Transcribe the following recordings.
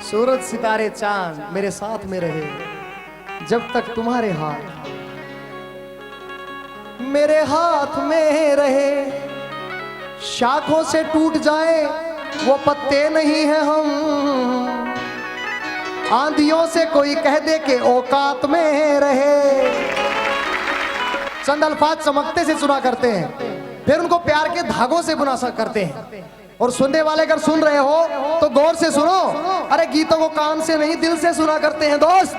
सूरज सितारे चांद मेरे साथ में रहे जब तक तुम्हारे हाथ मेरे हाथ में रहे। शाखों से टूट जाए वो पत्ते नहीं है हम, आंधियों से कोई कह दे के औकात में रहे। चंद अल्फाज चमकते से चुना करते हैं, फिर उनको प्यार के धागों से बुना करते हैं। और सुनने वाले अगर सुन रहे हो तो गौर से सुनो, अरे गीतों को कान से नहीं दिल से सुना करते हैं दोस्त।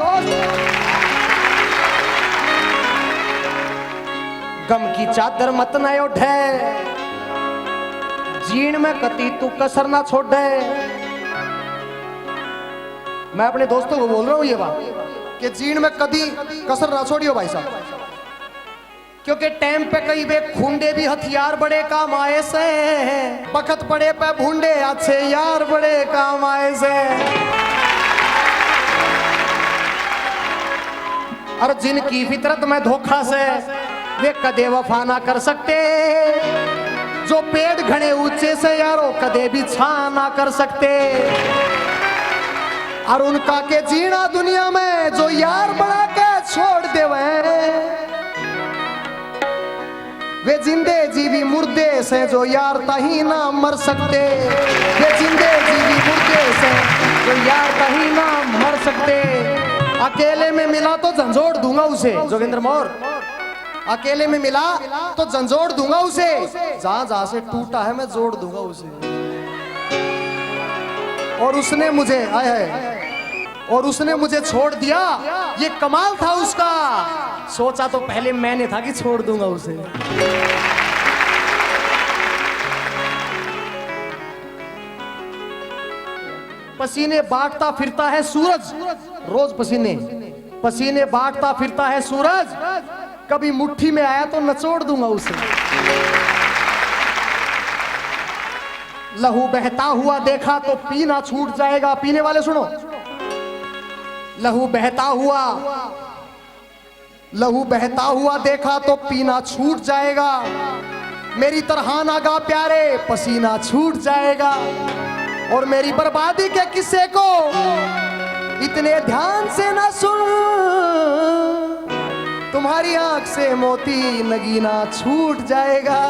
गम की चादर मत न ओढ़े, जीण में कती तू कसर ना छोड़े। मैं अपने दोस्तों को बोल रहा हूं ये बात कि जीण में कदी कसर ना छोड़ियो भाई साहब, क्योंकि टाइम पे कई वे खूंडे भी हथियार बड़े काम आए से, बखत पड़े पे भूंडे अच्छे यार बड़े काम आए से। और जिनकी फितरत में धोखा से वे कदे वफा ना कर सकते, जो पेड़ घने ऊंचे से यारो कदे भी छा ना कर सकते। और उनका के जीना दुनिया में जो यार बना के छोड़ दे वे जिंदे जीवी मुर्दे से जो यार तही ना मर सकते। वे जिंदे जीवी मुर्दे से जो यार तही ना मर सकते। अकेले में मिला तो झंझोड़ दूंगा उसे, जोगिंद्र मोर अकेले में मिला तो झंझोड़ दूंगा उसे, जहां जहां से टूटा है मैं जोड़ दूंगा उसे। और उसने मुझे और उसने मुझे छोड़ दिया, ये कमाल था उसका। सोचा तो पहले मैंने था कि छोड़ दूंगा उसे। पसीने बांटता फिरता है सूरज, रोज पसीने पसीने बांटता फिरता है सूरज, कभी मुट्ठी में आया तो नचोड़ दूंगा उसे। लहू बहता हुआ देखा तो पीना छूट जाएगा। पीने वाले सुनो, लहू बहता हुआ देखा तो पीना छूट जाएगा। मेरी तरह नागा प्यारे पसीना छूट जाएगा। और मेरी बर्बादी के किस्से को इतने ध्यान से ना सुन, तुम्हारी आंख से मोती नगीना छूट जाएगा।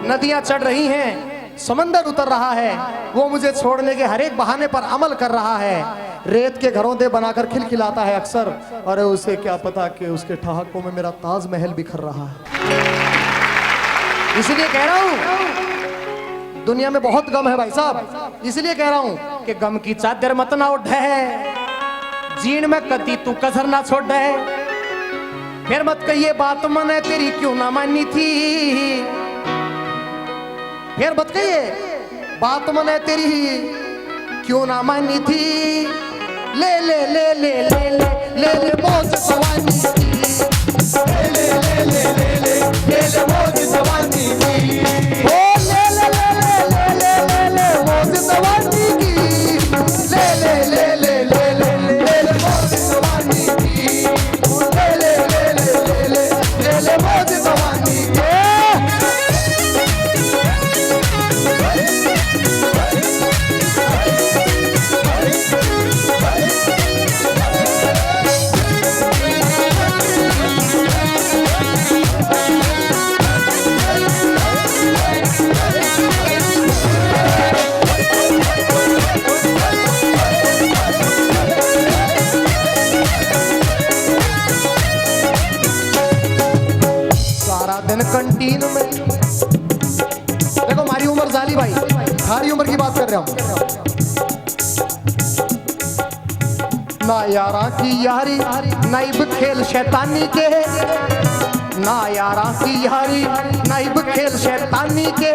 नदियां चढ़ रही हैं, समंदर उतर रहा है, वो मुझे छोड़ने के हर एक बहाने पर अमल कर रहा है। रेत के घरों दे बनाकर खिलखिलाता है अक्सर, अरे उसे क्या पता कि उसके ठहाकों में मेरा ताजमहल बिखर रहा है। इसलिए कह रहा हूं दुनिया में बहुत गम है भाई साहब, इसलिए कह रहा हूं कि गम की चादर मत ना ओढ़े, जीण में कती तू कसर ना छोड़े। फिर मत कहिए बात मैंने तेरी क्यों ना मानी थी, फिर मत कहिए बात मैंने तेरी क्यों ना मानी थी। ले ले ले ले ले ले ले ले मौज सवानी की, ले ले ले ले ले ले ले ले मौज सवानी की, ओ ले ले ले ले ले ले ले मौज सवानी की, ले ले ले ले ले ले ले ले मौज सवानी की, ले ले ले ले ले ले ले मौज सवानी की। कंटीन में देखो, हमारी उम्र जाली भाई, सारी उम्र की बात कर रहा हूं। ना यारा की यारी नाइब खेल शैतानी के, ना यारा की यारी नाइब खेल शैतानी के,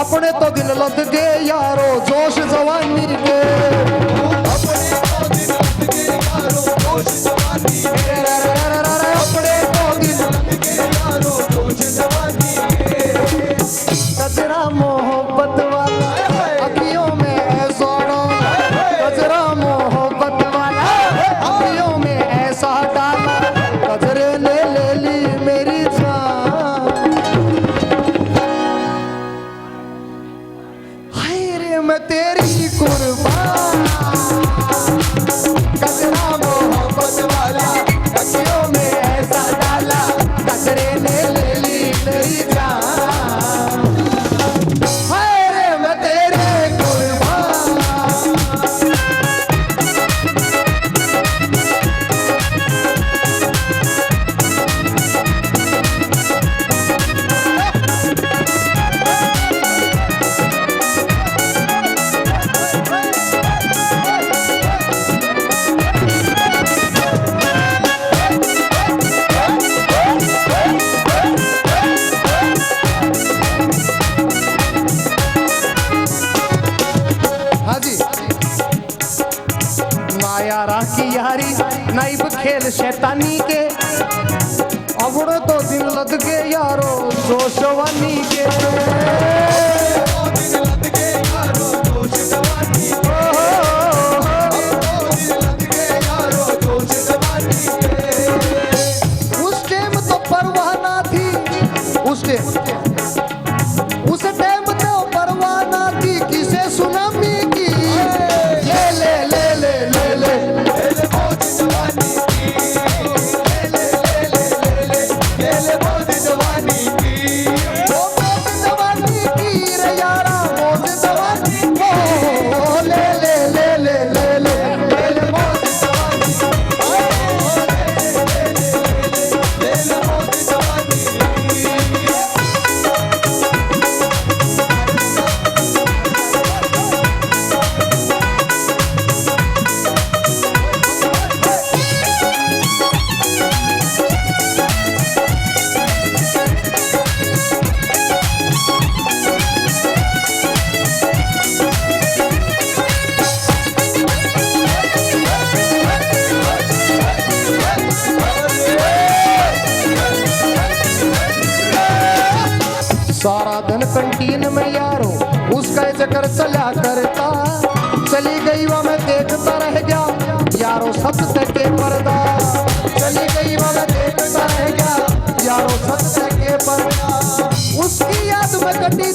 अपने तो दिन लद गए यारो जोश जवानी के, अपने तो दिन लद गए यारो जोश जवानी के, अपने तो दिन लद गए यारो जोश जवानी के। कजरा मोहब्बत वाला अखियों में जोड़ो, कजरा मोहब्बत वाला अखियों में ऐसा डाला, कजरे ने ले ली मेरी जान। मैं तेरी कुर्बान। कचरा मोहब्बत वाला अखियों में ऐसा डाला, कचरे ने ले ली तेरी जान। हाय रे मैं तेरे कुर्बान। यारा की यारी नाइब खेल शैतानी के, अवड़ो तो दिन लद के यारो जोशवानी के। उस टाइम तो परवाह ना थी, उस टाइम तो परवाह ना थी किसे सुनामी की। ले ले ले ले ले ले सारा दिन कंटीन में यारो उसका चक्कर चला करता। चली गई वो मैं देखता रह गया यारो सत्य के पर्दा। चली गई वो मैं देखता रह गया यारो सत्य के पर्दा। उसकी याद में कटी